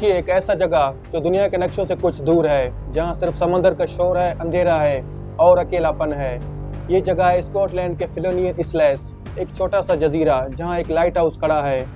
सोचिए, एक ऐसा जगह जो दुनिया के नक्शों से कुछ दूर है, जहाँ सिर्फ समंदर का शोर है, अंधेरा है और अकेलापन है। ये जगह है स्कॉटलैंड के फिलोनियन इसलेस, एक छोटा सा जजीरा जहाँ एक लाइट हाउस खड़ा है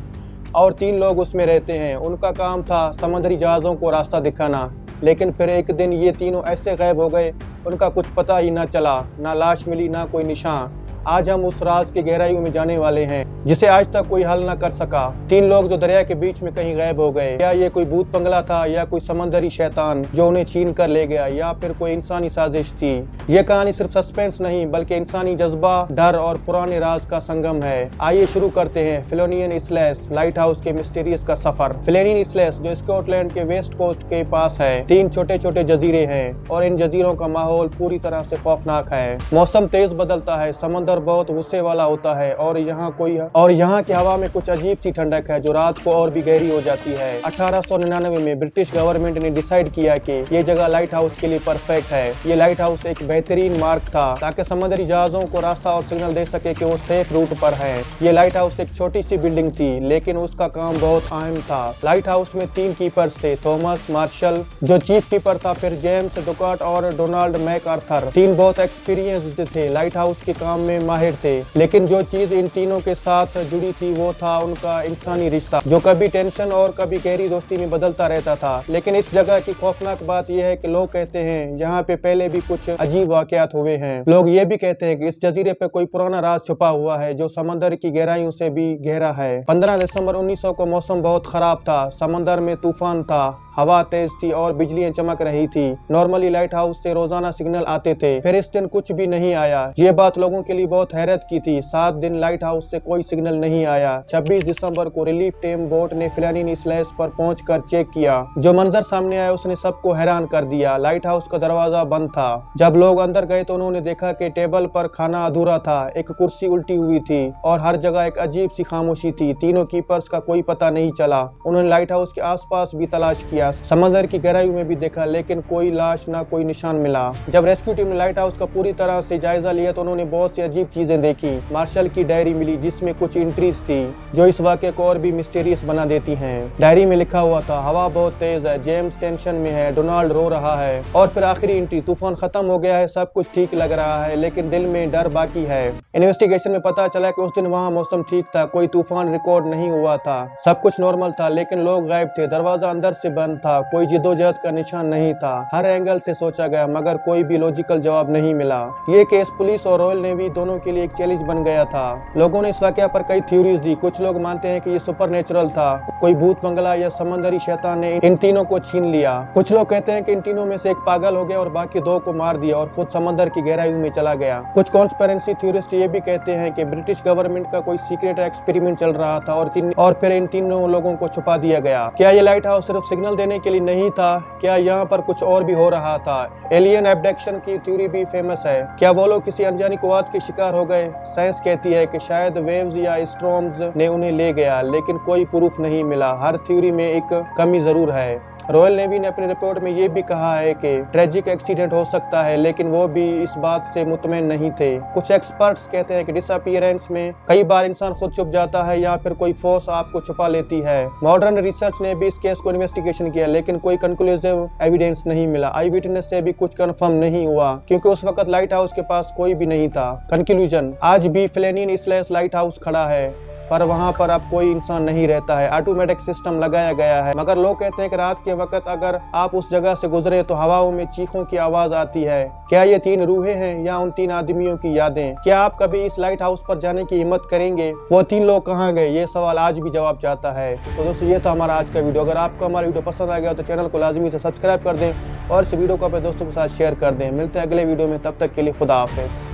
और 3 लोग उसमें रहते हैं। उनका काम था समुद्री जहाज़ों को रास्ता दिखाना, लेकिन फिर एक दिन ये तीनों ऐसे गायब हो गए, उनका कुछ पता ही ना चला, ना लाश मिली ना कोई निशान। आज हम उस राज की गहराइयों में जाने वाले हैं जिसे आज तक कोई हल न कर सका। 3 लोग जो दरिया के बीच में कहीं गायब हो गए। क्या ये कोई भूत बंगला था या कोई समंदरी शैतान जो उन्हें छीन कर ले गया, या फिर कोई इंसानी साजिश थी? ये कहानी सिर्फ सस्पेंस नहीं बल्कि इंसानी जज्बा, डर और पुराने राज का संगम है। आइए शुरू करते हैं फिलोनियन इसलेस लाइट हाउस के मिस्टीरियस का सफर। फिलोनियन इसलेस जो स्कॉटलैंड के वेस्ट कोस्ट के पास है, 3 छोटे छोटे जजीरे हैं और इन जजीरों का माहौल पूरी तरह से खौफनाक है। मौसम तेज बदलता है, समंदर बहुत गुस्से वाला होता है और यहाँ की हवा में कुछ अजीब सी ठंडक है जो रात को और भी गहरी हो जाती है। 1899 में ब्रिटिश गवर्नमेंट ने डिसाइड किया कि ये जगह लाइट हाउस के लिए परफेक्ट है। ये लाइट हाउस एक बेहतरीन मार्ग था ताकि समुद्री जहाजों को रास्ता और सिग्नल दे सके कि वो सेफ रूट पर है। ये लाइट हाउस एक छोटी सी बिल्डिंग थी, लेकिन उसका काम बहुत अहम था। लाइट हाउस में 3 कीपर्स थे, थॉमस मार्शल जो चीफ कीपर था, फिर जेम्स डुकाट और डोनाल्ड मैकआर्थर। 3 बहुत एक्सपीरियंस्ड थे, लाइट हाउस के काम में माहिर थे। लेकिन जो चीज इन तीनों के साथ जुड़ी थी वो था उनका इंसानी रिश्ता, जो कभी टेंशन और कभी गहरी दोस्ती में बदलता रहता था। लेकिन इस जगह की खौफनाक बात यह है कि लोग कहते हैं यहाँ पे पहले भी कुछ अजीब वाकयात हुए हैं। लोग ये भी कहते हैं कि इस जजीरे पे कोई पुराना राज छुपा हुआ है जो समंदर की गहराइयों से भी गहरा है। 15 दिसंबर 1900 को मौसम बहुत खराब था, समंदर में तूफान था, हवा तेज थी और बिजलियां चमक रही थी। नॉर्मली लाइट हाउस से रोजाना सिग्नल आते थे, फिर इस दिन कुछ भी नहीं आया। ये बात लोगों के लिए बहुत हैरत की थी। 7 दिन लाइट हाउस से कोई सिग्नल नहीं आया। 26 दिसंबर को रिलीफ टीम बोट ने फिलोनियन इसलेस पर पहुंचकर चेक किया। जो मंजर सामने आया उसने सबको हैरान कर दिया। लाइट हाउस का दरवाजा बंद था। जब लोग अंदर गए तो उन्होंने देखा कि टेबल पर खाना अधूरा था, एक कुर्सी उल्टी हुई थी और हर जगह एक अजीब सी खामोशी थी। तीनों कीपर्स का कोई पता नहीं चला। उन्होंने लाइट हाउस के आसपास भी तलाश किया, समंदर की गहराई में भी देखा, लेकिन कोई लाश ना कोई निशान मिला। जब रेस्क्यू टीम ने लाइट हाउस का पूरी तरह से जायजा लिया तो उन्होंने बहुत सी अजीब चीजें देखी। मार्शल की डायरी मिली जिसमें कुछ एंट्रीज थी जो इस वाकये को और भी मिस्टीरियस बना देती हैं। डायरी में लिखा हुआ था, हवा बहुत तेज है, जेम्स टेंशन में है, डोनाल्ड रो रहा है। और फिर आखिरी एंट्री, तूफान खत्म हो गया है, सब कुछ ठीक लग रहा है, लेकिन दिल में डर बाकी है। इन्वेस्टिगेशन में पता चला कि उस दिन वहाँ मौसम ठीक था, कोई तूफान रिकॉर्ड नहीं हुआ था, सब कुछ नॉर्मल था, लेकिन लोग गायब थे, दरवाजा अंदर से बंद था, कोई जिद्दोजहद का निशान नहीं था। हर एंगल से सोचा गया मगर कोई भी लॉजिकल जवाब नहीं मिला। ये केस पुलिस और रॉयल नेवी दोनों के लिए एक चैलेंज बन गया था। लोगों ने इस वाकया पर कई थ्योरीज दी। कुछ लोग मानते हैं कि ये सुपरनेचुरल था, कोई भूत बंगला या समंदरी शैतान ने इन तीनों को छीन लिया। कुछ लोग कहते हैं कि इन तीनों में से एक पागल हो गया और बाकी 2 को मार दिया और खुद समंदर की गहराइयों में चला गया। कुछ कॉन्स्पिरेसी थ्योरिस्ट ये भी कहते हैं कि ब्रिटिश गवर्नमेंट का कोई सीक्रेट एक्सपेरिमेंट चल रहा था और फिर इन तीनों लोगों को छुपा दिया गया। क्या ये लाइट हाउस सिर्फ सिग्नल देने के लिए नहीं था? क्या यहाँ पर कुछ और भी हो रहा था? एलियन एब्डक्शन की थ्योरी भी फेमस है। क्या वो लोग किसी अनजानी कुव्वत के शिकार हो गए? साइंस कहती है कि शायद वेव्स या स्टॉर्म्स ने उन्हें ले गया, लेकिन कोई प्रूफ नहीं मिला। हर थ्योरी में एक कमी जरूर है। रॉयल नेवी ने अपनी रिपोर्ट में ये भी कहा है कि ट्रेजिक एक्सीडेंट हो सकता है, लेकिन वो भी इस बात से मुतमईन नहीं थे। कुछ एक्सपर्ट्स कहते हैं कि डिसअपीयरेंस में कई बार इंसान खुद छुप जाता है या फिर कोई फोर्स आपको छुपा लेती है। मॉडर्न रिसर्च ने भी इस केस को इन्वेस्टिगेशन किया, लेकिन कोई कंक्लूसिव एविडेंस नहीं मिला। आई विटनेस से भी कुछ कंफर्म नहीं हुआ क्योंकि उस वक्त लाइट हाउस के पास कोई भी नहीं था। कंक्लूजन, आज भी फिलोनियन इसलेस लाइट हाउस खड़ा है, पर वहाँ पर अब कोई इंसान नहीं रहता है। ऑटोमेटिक सिस्टम लगाया गया है, मगर लोग कहते हैं कि रात के वक्त अगर आप उस जगह से गुजरे तो हवाओं में चीखों की आवाज आती है। क्या ये 3 रूहें हैं या उन 3 आदमियों की यादें? क्या आप कभी इस लाइट हाउस पर जाने की हिम्मत करेंगे? वो 3 लोग कहाँ गए? ये सवाल आज भी जवाब चाहता है। तो दोस्तों, ये था हमारा आज का वीडियो। अगर आपको हमारा वीडियो पसंद आ गया तो चैनल को लाजमी से सब्सक्राइब कर दें और इस वीडियो को अपने दोस्तों के साथ शेयर कर दें। मिलते हैं अगले वीडियो में, तब तक के लिए खुदा हाफिज।